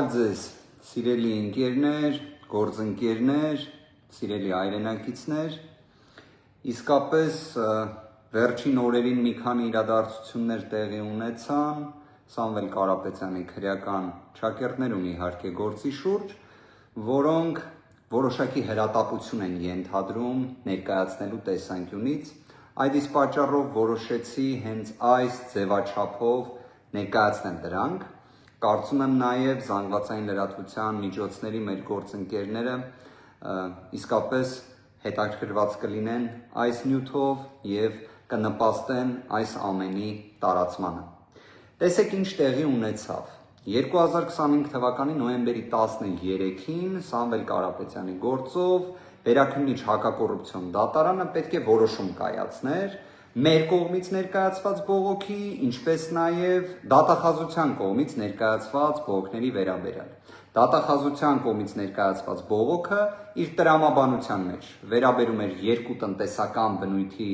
Բարև ձեզ, սիրելի ընկերներ, գործընկերներ, սիրելի հայրենակիցներ, իսկապես վերջին օրերին մի քանի իրադարձություններ տեղի ունեցան, Սամվել Կարապետյանի քրեական ճակերտներ ունի իհարկե գործի շուրջ, որոնք որոշակի հրատապություն են ենթադրում ներկայացնելու տեսանկյունից, այդ իսկ պատճառով որոշեցի հենց այս ձևաչափով ներկայացնել դրանք, կարծում եմ նաև զանգվածային լրատվության միջոցների մեր գործընկերները իսկապես հետաքրքրված կլինեն այս նյութով և կնպաստեն այս ամենի տարածմանը։ Տեսեք ինչ տեղի ունեցավ։ 2025 թվականի նոյեմբերի 13-ին Սամվել Կարապետյանի գործով Վերաքննիչ հակակոռուպցիոն դատարանը պետք է որոշում կայացներ մեր կողմից ներկայացված բողոքի, ինչպես նաև դատախազության կողմից ներկայացված բողոքների վերաբերյալ։ Դատախազության կողմից ներկայացված բողոքը իր տրամաբանության մեջ վերաբերում էր երկու տնտեսական բնույթի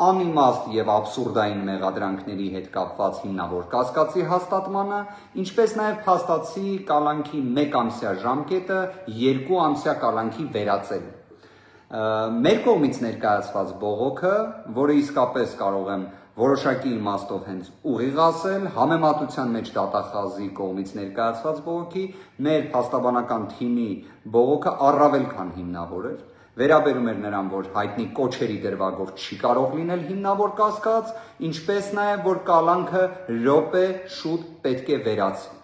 անիմաստ եւ աբսուրդային մեղադրանքների հետ կապված հիմնավոր կասկածի հաստատմանը, ինչպես նաև փաստացի կալանքի 1 ամսյա ժամկետը 2 ամսյա կալանքի վերածելու։ Մեր կողմից ներկայացված բողոքը, որը իսկապես կարող եմ որոշակի իմաստով հենց ուղիղ ասել, համեմատության մեջ դատախազի կողմից ներկայացված բողոքի, մեր փաստաբանական թիմի բողոքը առավել քան հիմնավոր էր, վերաբերում էր նրան, որ հայտնի կոչերի դրվագով չի կարող լինել հիմնավոր կասկած, ինչպես նաև որ կալանքը րոպե շուտ պետք է վերացվի։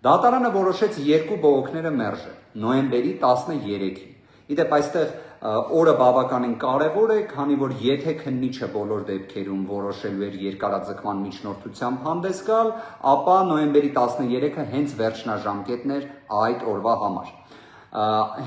Դատարանը որոշեց երկու բողոքները մերժել, նոյեմբերի 13-ին։ Իդեպ այստեղ օրը բավականին կարևոր է, քանի որ եթե քննիչը բոլոր դեպքերում որոշելու էր երկարաձգման միջնորդությամբ հանդես գալ, ապա նոյեմբերի 13-ը հենց վերջնաժամկետն էր այդ օրվա համար։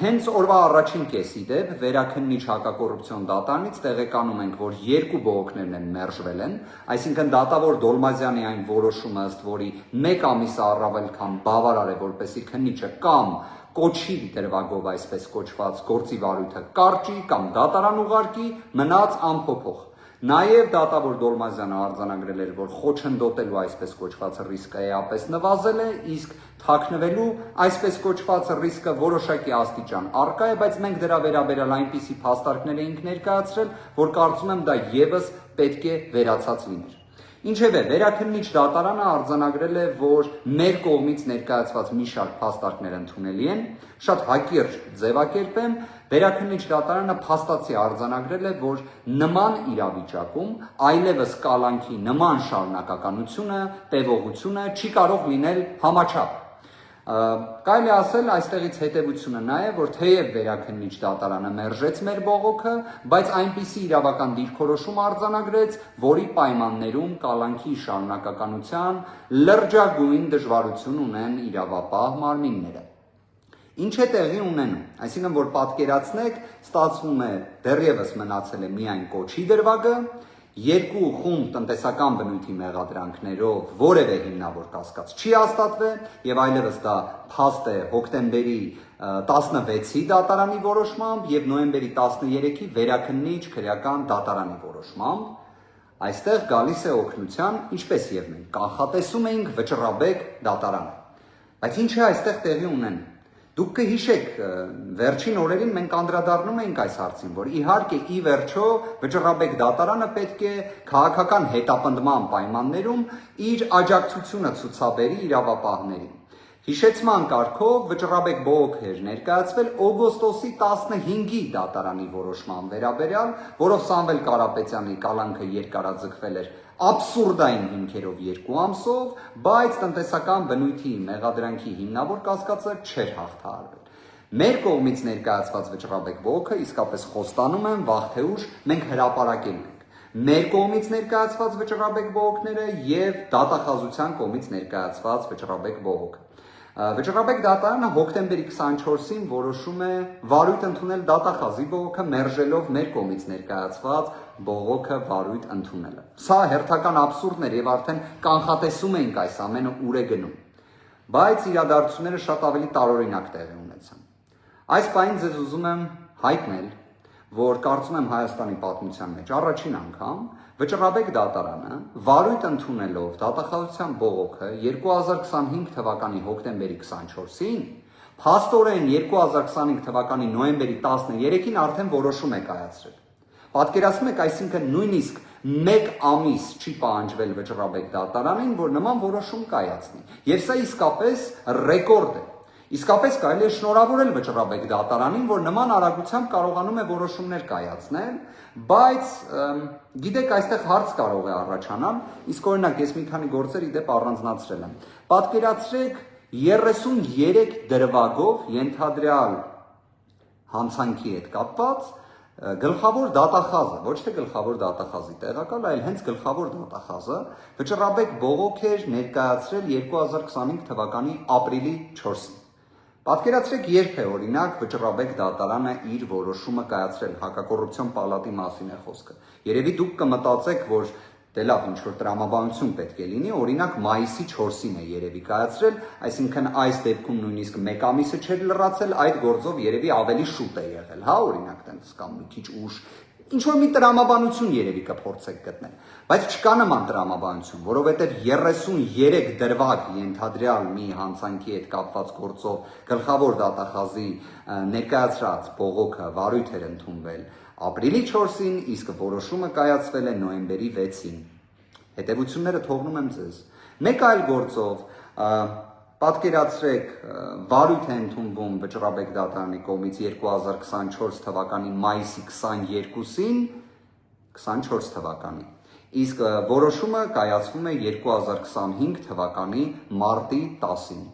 Հենց օրվա առաջին կեսի դեպ Վերաքննիչ հակակոռուպցիոն դատարանից տեղեկանում ենք, որ երկու բողոքներն են մերժվել են, այսինքն դատավոր Դոլմազյանի այն որոշումը, ըստ որի 1 ամիսը առավել քան բավարար է, որպեսզի քննիչը կամ կոչի դրվագով այսպես կոչված գործի վարույթը կարճի կամ դատարան ուղարկի, մնաց անփոփոխ։ Նաև դատավոր Դոլմազյանը արձանագրել էր, որ խոչընդոտելու այսպես կոչված ռիսկը էապես նվազել է, իսկ թաքնվելու այսպես կոչված ռիսկը որոշակի աստիճան առկա է, բայց մենք դրա վերաբերյալ այնպիսի փաստարկներ էինք ներկայացրել, որ կարծում եմ դա եւս պետք է վերացած լիներ։ Ինչևէ, Վերաքննիչ դատարանը արձանագրել է, որ մեր կողմից ներկայացված մի շարք փաստարկներ ընդունելի են, շատ հակիրճ ձևակերպեմ, Վերաքննիչ դատարանը փաստացի արձանագրել է, որ նման իրավիճակում այլևս կալանքի նման շարունակականությունը, տևողությունը չի կարող լինել համաչափ։ Կարելի է ասել այստեղից հետևությունը նա է, որ թեև Վերաքննիչ դատարանը մերժեց մեր բողոքը, բայց այնպիսի իրավական դիրքորոշում արձանագրեց, որի պայմաններում կալանքի շարունակականության լրջագույն դժվարություն ունեն իրավապահ մարմինները։ Ինչ է տեղի ունենում, այսինքն որ պատկերացնեք, ստացվում է դեռևս մնացել է միայն կոչի դրվագը, երկու խումբ տնտեսական բնույթի մեղադրանքներով որևէ հիմնավոր կասկած չի հաստատվել եւ այլևս դա փաստ է հոկտեմբերի 16-ի դատարանի որոշմամբ եւ նոյեմբերի 13-ի Վերաքննիչ քրեական դատարանի որոշմամբ։ Այստեղ գալիս է օգնության, ինչպես եւ մենք կանխատեսում էինք վճռաբեկ դատարանը։ Բայց ինչ է այստեղ տեղի ունենում։ Դուք կհիշեք, վերջին օրերին մենք անդրադառնում էինք այս հարցին, որ իհարկե ի վերջո վճռաբեկ դատարանը պետք է քաղաքական հետապնդման պայմաններում իր աջակցությունը ցուցաբերի իրավապահներին։ Հիշեցման կարգով վճռաբեկ բողոք էր ներկայացվել օգոստոսի 15-ի դատարանի որոշման վերաբերյալ, որով Սամվել Կարապետյանի կալանքը երկարաձգվել էր աբսուրդային հիմքերով 2 ամսով, բայց տնտեսական բնույթի մեղադրանքի հիմնավոր կասկածը չէր հաղթահարվել։ Մեր կողմից ներկայացված վճռաբեկ բողոքը իսկապես խոստանում եմ վաղ թե ուշ մենք հրապարակելու ենք։ Մեր կողմից ներկայացված վճռաբեկ բողոքները եւ դատախազության կողմից ներկայացված վճռաբեկ բողոքը։ Վճռաբեկ դատարանը հոկտեմբերի 24-ին որոշում է վարույթ ընդունել դատախազի բողոքը, մերժելով մեր կողմից ներկայացված բողոքը վարույթ ընդունելը։ Սա հերթական աբսուրդն էր եւ արդեն կանխատեսում էինք այս ամենը ուր է գնում։ Բայց իրադարձությունները շատ ավելի տարօրինակ տեղի ունեցան։ Այս պահին ձեզ ուզում եմ հայտնել, որ կարծում եմ Հայաստանի պատմության մեջ առաջին անգամ Վճռաբեկ դատարանը վարույթ ընդունելով դատախազության բողոքը 2025 թվականի հոկտեմբերի 24-ին, փաստորեն 2025 թվականի նոյեմբերի 13-ին արդեն որոշում է կայացրել։ Պատկերացնում եք, այսինքն նույնիսկ մեկ ամիս չի պահանջվել Վճռաբեկ դատարանին, որ նման որոշում կայացնի։ Եվ սա իսկապես ռեկորդ է։ Իսկապես կարելի է շնորհավորել Վճռաբեկ դատարանին, որ նման արագությամբ կարողանում է որոշումներ կայացնել, բայց գիտեք, այստեղ հարց կարող է առաջանալ, իսկ օրինակ ես մի քանի գործեր իդեպ առանձնացրել եմ։ Պատկերացրեք 33 դրվագով ենթադրյալ հանցանքի հետ կապված գլխավոր դատախազը, ոչ թե գլխավոր դատախազի տեղակալ, այլ հենց գլխավոր դատախազը Վճռաբեկ բողոք էր ներկայացրել 2025 թվականի ապրիլի 4-ին։ Պատկերացրեք, երբ է օրինակ Վճռաբեկ դատարանը իր որոշումը կայացրել, հակակոռուպցիոն պալատի մասին է խոսքը։ Երևի դուք կմտածեք, որ դե լավ, ինչ որ տրամաբանություն պետք է լինի, օրինակ մայիսի 4-ին է երևի կայացրել, այսինքն այս դեպքում նույնիսկ մեկ ամիսը չէր լրացել, այդ գործով երևի ավելի շուտ է եղել, հա, օրինակ տենց կամ մի քիչ ուշ, ինչ որ մի տրամաբանություն երևի կփորձեք գտնել, բայց չկա նման տրամաբանություն, որովհետև 33 դրվագ ենթադրյալ մի հանցանքի հետ կապված գործով գլխավոր դատախազի ներկայացրած բողոքը վարույթ էր ընդունվել ապրիլի 4-ին, իսկ որոշումը կայացվել է նոյեմբերի 6-ին։ Հետևությունները թողնում եմ ձեզ։ Մեկ այլ գործով պատկերացրեք, վարույթ է ընդունվում Վճռաբեկ դատարանի կողմից 2024 թվականի մայիսի 22-ին, 24 թվականի, իսկ որոշումը կայացվում է 2025 թվականի մարտի 10-ին։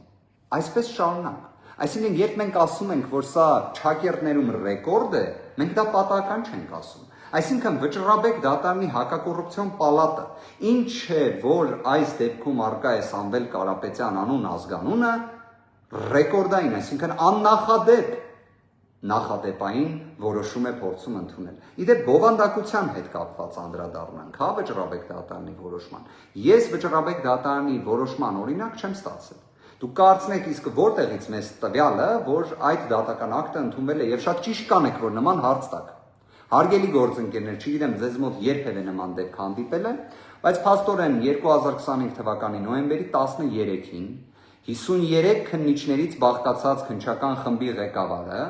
Այսպես շարունակ։ Այսինքն, երբ մենք ասում ենք, որ սա չակերտներում ռեկորդ է, մենք դա պատահական չենք ասում։ Այսինքն, Վճռաբեկ դատարանի հակակոռուպցիոն պալատը, ինչ է, որ այս դեպքում առկա է Սամվել Կարապետյան անուն ազգանունը, ռեկորդային, այսինքն աննախադեպ նախադեպային որոշում է փորձում ընդունել։ Իդեպ բովանդակության հետ կապված անդրադառնանք, հա, Վճռաբեկ դատարանի որոշման։ Ես Վճռաբեկ դատարանի որոշման օրինակ չեմ ստացել։ Դուք կարծնեք, իսկ որտեղից մեզ տվյալը, որ այդ դատական ակտը ընդունվել է, եւ շատ ճիշտ կանեք, որ նման հարց տաք։ Հարգելի գործընկերներ, չգիտեմ ձեզ մոտ երբևէ նման դեպք հանդիպել է, բայց փաստորեն 2025 թվականի նոյեմբերի 13-ին 53 քննիչներից բաղկացած քննչական խմբի ղեկավարը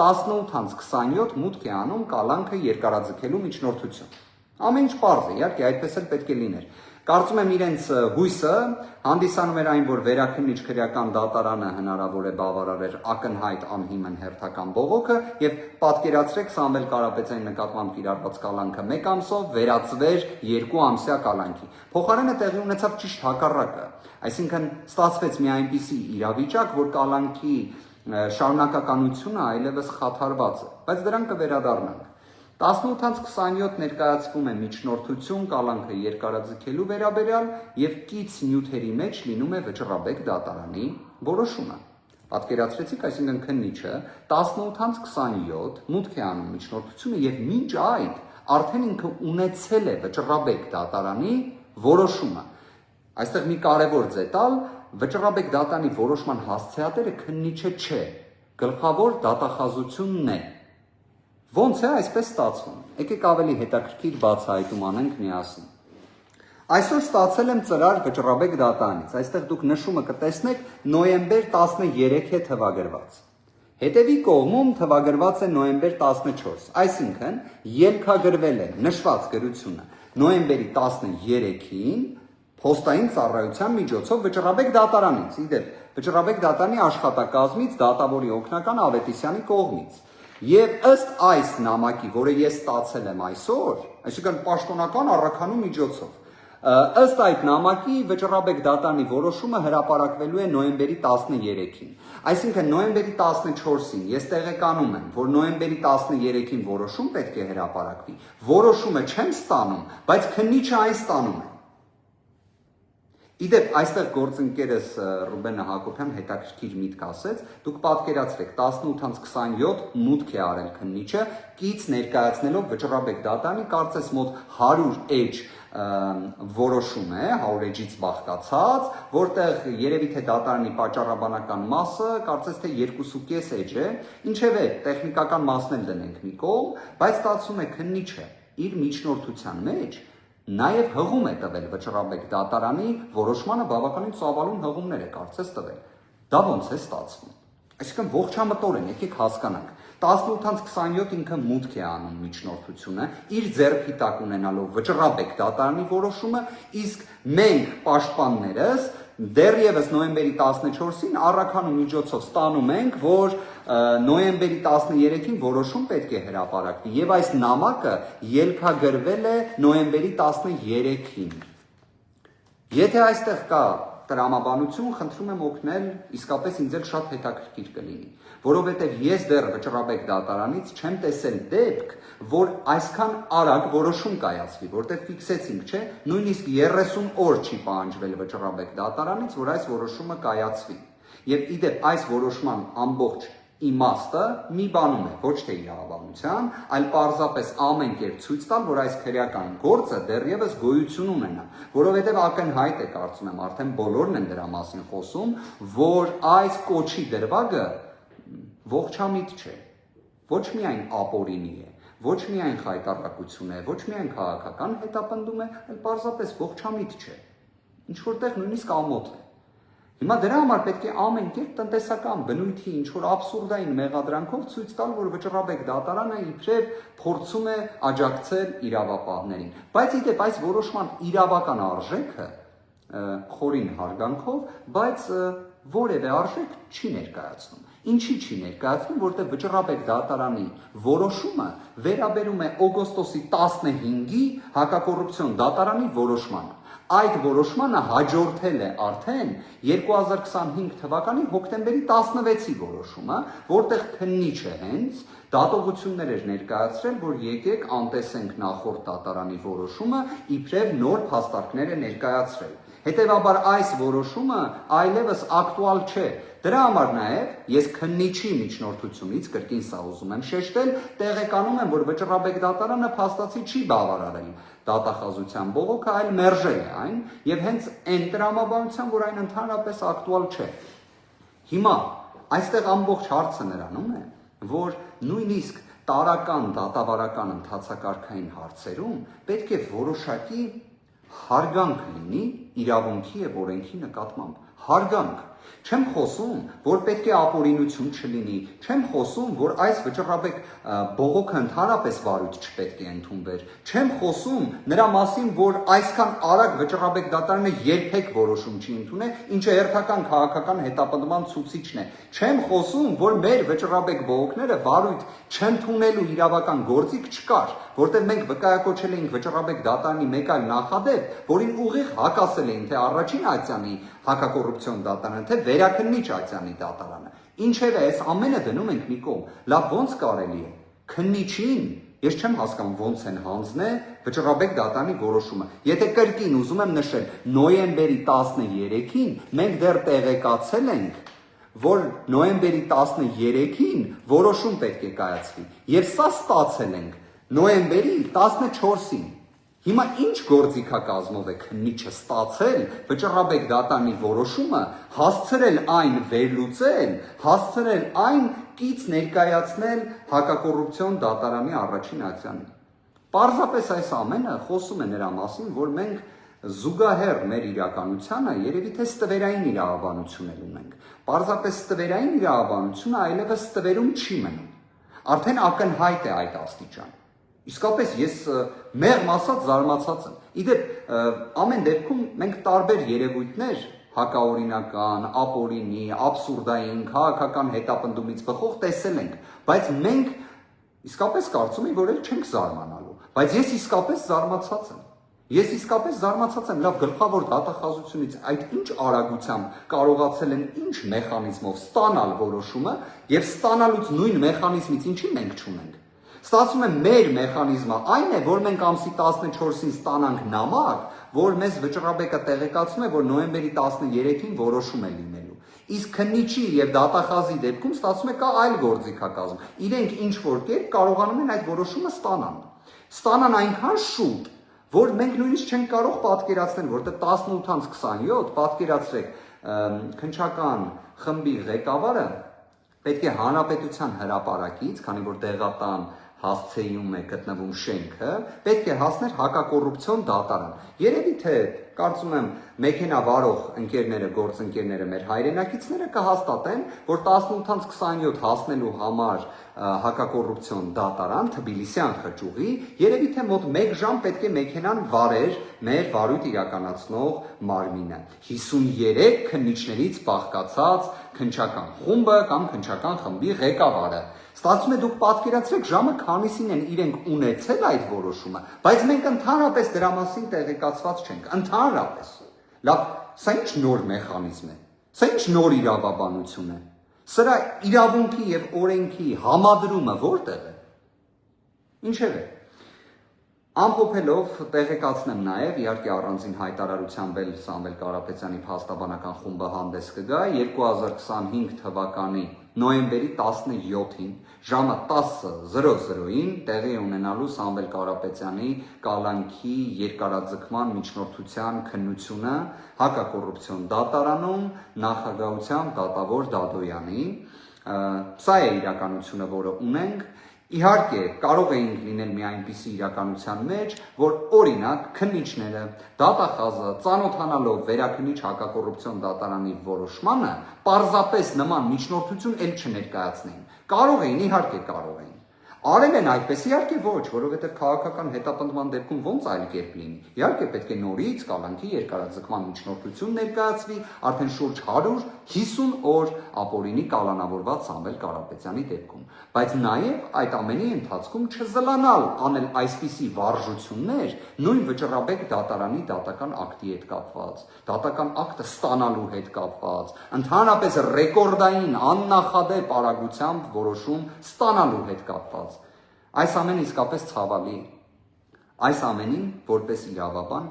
18:27 մուտք է անում կալանքը երկարաձգելու միջնորդություն։ Ամեն ինչ պարզ է, իհարկե, այդպես էլ պետք է լիներ։ Կարծում եմ իրենց հույսը հանդիսանում էր այն, որ վերաքննիչ քրեական դատարանը հնարավոր է բավարարեր ակնհայտ անհիմն հերթական բողոքը եւ պատկերացրեք Սամվել Կարապետյանի նկատմամբ կիրառված կալանքը 1 ամսով վերածվեր 2 ամսյա կալանքի։ Փոխարենը տեղի ունեցավ ճիշտ հակառակը, այսինքն ստացվեց մի այնպիսի իրավիճակ, որ կալանքի շարունակականությունը այլևս խաթարված է, բայց դրան կվերադառնանք։ 18:27 ներկայացվում է միջնորդություն կալանքը երկարաձգելու վերաբերյալ եւ կից նյութերի մեջ լինում է Վճռաբեկ դատարանի որոշումը։ Պատկերացրեցիք, այսինքն քննիչը 18:27 մուտք է անում միջնորդությունը եւ մինչ այդ արդեն ինքը ունեցել է Վճռաբեկ դատարանի որոշումը։ Այստեղ մի կարևոր դետալ, Վճռաբեկ դատարանի որոշման հասցեատերը քննիչը չէ, գլխավոր դատախազությունն է։ Ոնց է այսպես ստացվում։ Եկեք ավելի հետաքրքիր բացահայտում անենք միասին։ Այսօր ստացել եմ ծրար Վճռաբեկ դատարանից։ Այստեղ դուք նշումը կտեսնեք նոյեմբեր 13 է թվագրված։ Հետևի կողմում թվագրված է նոյեմբեր 14, այսինքն ելքագրվել է նշված գրությունը նոյեմբերի 13-ին փոստային ծառայության միջոցով Վճռաբեկ դատարանից, իդեպ Վճռաբեկ դատարանի աշխատակազմից դատավորի օգնական Ավետիսյանի կողմից։ Եվ ըստ այս նամակի, որը ես ստացել եմ այսօր, այսինքն պաշտոնական առաքանու միջոցով, ըստ այդ նամակի Վճռաբեկ դատարանի որոշումը հրապարակվելու է նոյեմբերի 13-ին։ Այսինքն նոյեմբերի 14-ին ես տեղեկանում եմ, որ նոյեմբերի 13-ին որոշում պետք է հրապարակվի։ Որոշումը չեմ ստանում, բայց քննիչը այն ստանում է։ Իդեպ այստեղ գործընկերս Ռուբենը Հակոբյան հետաքրքիր միտք ասեց, դուք պատկերացրեք 18:27 մուտք է արել քննիչը, կից ներկայացնելով Վճռաբեկ դատարանի կարծես մոտ 100 էջ որոշում է, 100 էջից բաղկացած, որտեղ երևի թե դատարանի պատճառաբանական մասը կարծես թե 2.5 էջ է, ինչևէ տեխնիկական մասն էլ դնենք մի կողմ, բայց ստացվում է քննիչը իր միջնորդության մեջ նաև հղում է տվել Վճռաբեկ դատարանի որոշմանը բավականին ծավալուն հղումներ է կարծես տվել։ Դա ոնց է ստացվում։ Այսինքն ողջամտորեն եկեք հասկանանք 18-27 ինքը մուտք է անում միջնորդությունը իր ձեռքի տակ ունենալով Վճռաբեկ դատարանի որոշումը, իսկ մենք պաշտպաններս դեռևս նոյեմբերի 14-ին առաքանու միջոցով ստանում ենք, որ նոյեմբերի 13-ին որոշում պետք է հրապարակվի եւ այս նամակը ելքագրվել է նոյեմբերի 13-ին։ Եթե այստեղ կա տրամաբանություն, խնդրում եմ օգնել, իսկապես ինձ էլ շատ հետաքրքիր կլինի, որովհետև ես դեռ Վճռաբեկ դատարանից չեմ տեսել դեպք, որ այսքան արագ որոշում կայացվի, որտեղ ֆիքսեցինք, չէ, նույնիսկ 30 օր չի պահանջվել Վճռաբեկ դատարանից, որ այս որոշումը կայացվի։ Եվ իդեպ այս որոշման ամբողջ իմաստը մի բանում է, ոչ թե իրավաբանության, այլ պարզապես ամեն կերպ ցույց տալ, որ այս քրեական գործը դեռևս գոյություն ունենա, որովհետև ակնհայտ է, կարծում եմ, արդեն բոլորն են դրա մասին խոսում, որ այս կոչի դրվագը ողջամիտ չէ, ոչ միայն ապօրինի է, ոչ միայն խայտառակություն է, ոչ միայն քաղաքական հետապնդում է, այլ պարզապես ողջամիտ չէ, ինչ որտեղ նույնիսկ ամոթ է։ Հիմա դրա համար պետք է ամեն կերպ տնտեսական բնույթի ինչ-որ աբսուրդային մեղադրանքով ցույց տալ, որ Վճռաբեկ դատարանը իբրև փորձում է աջակցել իրավապահներին։ Բայց իդեպ այս որոշման իրավական արժեքը խորին հարգանքով, բայց որևէ արժեք չի ներկայացնում։ Ինչի չի ներկայացնում, որտեղ Վճռաբեկ դատարանի որոշումը վերաբերում է օգոստոսի 15-ի հակակոռուպցիոն դատարանի որոշմանը։ Այդ որոշմանը հաջորդել է արդեն 2025 թվականի հոկտեմբերի 16-ի որոշումը, որտեղ քննիչը հենց դատողություններ էր ներկայացրել, որ եկեք անտեսենք նախորդ դատարանի որոշումը, իբրև նոր փաստարկներ է ներկայացրել։ Հետևաբար այս որոշումը այլևս ակտուալ չէ։ Դրա համար նաև ես քննիչի միջնորդությունից կրկին սա ուզում եմ շեշտել, տեղեկանում եմ, որ Վճռաբեկ դատարանը փաստացի չի բավարարել դատախազության բողոքը, այլ մերժել է այն եւ հենց այն տրամաբանության, որ այն ընդհանրապես ակտուալ չէ։ Հիմա այստեղ ամբողջ հարցը նրանում է, որ նույնիսկ տարական դատավարական ընթացակարգային հարցերում պետք է որոշակի հարգանք լինի իրավունքի եւ օրենքի նկատմամբ։ Հարգանք։ Չեմ խոսում, որ պետք է ապօրինություն չլինի, չեմ խոսում, որ այս Վճռաբեկ բողոքը ընդհանրապես վարույթ չպետք է ընդունվեր, չեմ խոսում նրա մասին, որ այսքան արագ Վճռաբեկ դատարանը երբեք որոշում չի ընդունել, ինչը հերթական քաղաքական հետապնդման ցուցիչն է, չեմ խոսում, որ մեր Վճռաբեկ բողոքները վարույթ չընդունելու իրավական գործիք չկար, որտեղ մենք վկայակոչել էինք Վճռաբեկ դատարանի մեկ այլ նախադեպ, որին ուղիղ հակասել էին թե առաջին ացյանի հակակոռուպցիոն դատարանը, թե վերաքննիչ ացյանի դատարանը։ Ինչևէ, այս ամենը դնում ենք մի կողմ, լավ ոնց կարելի է քննիչին, ես չեմ հասկանում ոնց են հանձնել Վճռաբեկ դատարանի որոշումը։ Եթե կրկին ուզում եմ նշել, նոյեմբերի 13-ին մենք դեռ տեղեկացել ենք, որ նոյեմբերի 13-ին որոշում պետք է կայացվի, եւ սա ստացել ենք նոյեմբերի 14-ին։ Հիմա ինչ գործիքակազմով է քննիչը ստացել Վճռաբեկ դատարանի որոշումը, հասցրել այն վերլուծել, հասցրել այն կից ներկայացնել հակակոռուպցիոն դատարանի առաջին ակցիանին։ Պարզապես այս ամենը խոսում է նրա մասին, որ մենք զուգահեռ մեր իրականությանը երևի թե ստվերային իրավաբանություն ունենք։ Պարզապես ստվերային իրավաբանությունը այլևս ստվերում չի մնում։ Արդեն ակնհայտ է այդ աստիճան։ Իսկապես ես մեղմ ասած զարմացած եմ։ Իդեպ ամեն դեպքում մենք տարբեր երևույթներ հակաօրինական, ապօրինի, աբսուրդային, քաղաքական հետապնդումից բխող տեսել ենք, բայց մենք իսկապես կարծում եմ, որ էլ չենք զարմանալու, բայց ես իսկապես զարմացած եմ։ Ես իսկապես զարմացած եմ, լավ գլխավոր դատախազությունից այդ ինչ արագությամբ կարողացել են ինչ մեխանիզմով ստանալ որոշումը եւ ստանալուց նույն մեխանիզմից ինչի մենք չունենք։ Ստացվում է մեր մեխանիզմը այն է, որ մենք ամսի 14-ին ստանանք նամակ, որ մեզ Վճռաբեկը տեղեկացնում է, որ նոյեմբերի 13-ին որոշում է լինելու։ Իսկ քննիչի եւ դատախազի դեպքում ստացվում է կա այլ գործիքակազմ։ Իրենք ինչ որ կերպ կարողանում են այդ որոշումը ստանան այնքան շուտ, որ մենք նույնիսկ չենք կարող պատկերացնել, որտեղ 18-27 պատկերացրեք քննչական խմբի ղեկավարը պետք է հանրապետության հրապարակից, քանի որ դեղատան հասցեում է գտնվում շենքը, պետք է հասներ հակակոռուպցիոն դատարան։ Երևի թե կարծում եմ մեքենա վարող ընկերները, գործընկերները, մեր հայրենակիցները կհաստատեն, որ 18-27 հասնելու համար հակակոռուպցիոն դատարան Թբիլիսյան խճուղի, երևի թե մոտ 1 ժամ պետք է մեքենան վարեր մեր վարույթ իրականացնող մարմինը։ 53 քննիչներից բաղկացած քննչական խումբը կամ քննչական խմբի ղեկավարը։ Ստացվում է դուք պատկերացրեք ժամը քանիսին են իրենք ունեցել այդ որոշումը, բայց մենք ընդհանրապես դրա մասին տեղեկացված չենք, ընդհանրապես։ Լավ, սա ինչ նոր մեխանիզմ է, սա ինչ նոր իրավաբանություն է, սրա իրավունքի եւ օրենքի համադրումը որտեղ է։ Ինչև է։ Ամփոփելով տեղեկացնեմ նաև, իհարկե առանձին հայտարարությամբ էլ Սամվել Կարապետյանի փաստաբանական խումբը հանդես կգա 2025 թվականի նոյեմբերի 17-ին ժամը 10:00-ին տեղի ունենալու Սամվել Կարապետյանի կալանքի երկարաձգման միջնորդության քննությունը հակակոռուպցիոն դատարանում նախագահությամբ դատավոր Դադոյանի։ Սա է իրականությունը, որը ունենք։ Իհարկե, կարող էինք լինել մի այնպիսի իրականության մեջ, որ օրինակ քննիչները դատախազը ծանոթանալով վերաքննիչ հակակոռուպցիոն դատարանի որոշմանը պարզապես նման միջնորդություն էլ չներկայացնեին։ Կարող էին, իհարկե կարող էին։ Արել են այդպես, իհարկե ոչ, որովհետև քաղաքական հետապնդման դեպքում ոնց այլ կերպ լինի։ Իհարկե պետք է նորից կալանքի երկարաձգման միջնորդություն ներկայացվի, արդեն շուրջ 150 օր ապօրինի կալանավորված Սամվել Կարապետյանի դեպքում։ Բայց նաև այդ ամենի ընթացքում չզլանալ անել այսպիսի վարժություններ նույն վճռաբեկ դատարանի դատական ակտի հետ կապված, դատական ակտը ստանալու հետ կապված, ընդհանրապես ռեկորդային աննախադեպ արագությամբ որոշում ստանալու հետ կապված։ Այս ամենը իսկապես ցավալի է։ Այս ամենին որպես իրավաբան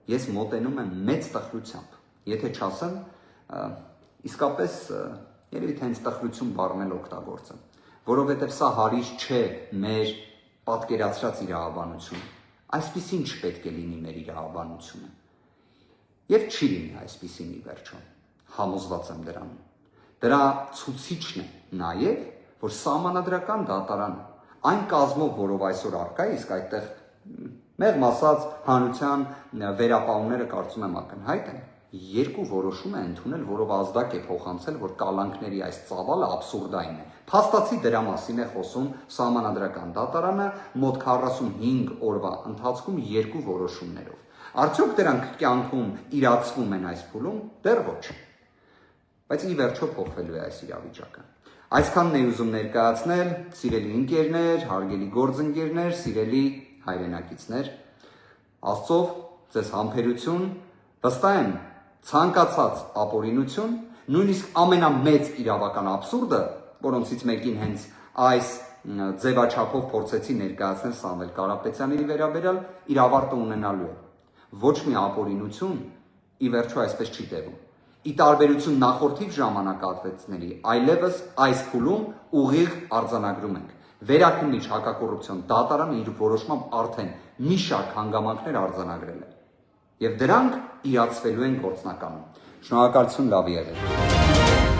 ես մոտենում եմ մեծ տխրությամբ, եթե չասեմ, իսկապես երևի թե հենց տխրություն բառն էլ օգտագործեմ, որովհետև սա հարիր չէ մեր պատկերացրած իրավաբանություն, այսպիսին չպետք է լինի մեր իրավաբանությունը, եւ չի լինի այսպիսին ի վերջո, համոզված եմ դրանում։ Դրա ցուցիչն է նաեւ, որ սահմանադրական դատարանը այն կազմով, որով այսօր առկա է, իսկ այդտեղ մեղմ ասած հանրության վերապահումները կարծում եմ ակնհայտ են, երկու որոշում է ընդունել, որով ազդակ է փոխանցել, որ կալանքների այս ծավալը աբսուրդային է։ Փաստացի դրա մասին է խոսում սահմանադրական դատարանը մոտ 45 օրվա ընթացքում երկու որոշումներով։ Արդյոք դրանք կյանքում իրացվում են այս փուլում, դեռ ոչ։ Բայց ի վերջո փոխվելու է այս իրավիճակը։ Այսքանն էի ուզում ներկայացնել, սիրելի ընկերներ, հարգելի գործընկերներ, սիրելի հայրենակիցներ, Աստծով ձեզ համբերություն, վստահ եմ ցանկացած ապօրինություն, նույնիսկ ամենամեծ իրավական աբսուրդը, որոնցից մեկին հենց այս ձևաչափով փորձեցի ներկայացնել Սամվել Կարապետյանի վերաբերյալ, իր ավարտը ունենալու է։ Ոչ մի ապօրինություն ի վերջո այսպես չի տևում։ Ի տարբերություն նախորդիվ ժամանակահատվածների, այլևս այս փուլում ուղիղ արձանագրում ենք։ Վերաքննիչ հակակոռուպցիոն դատարանը իր որոշմամբ արդեն մի շարք հանգամանքներ արձանագրել է։ Եվ դրանք իրացվելու են գործնականում։ Շնորհակալություն, լավ եղեք։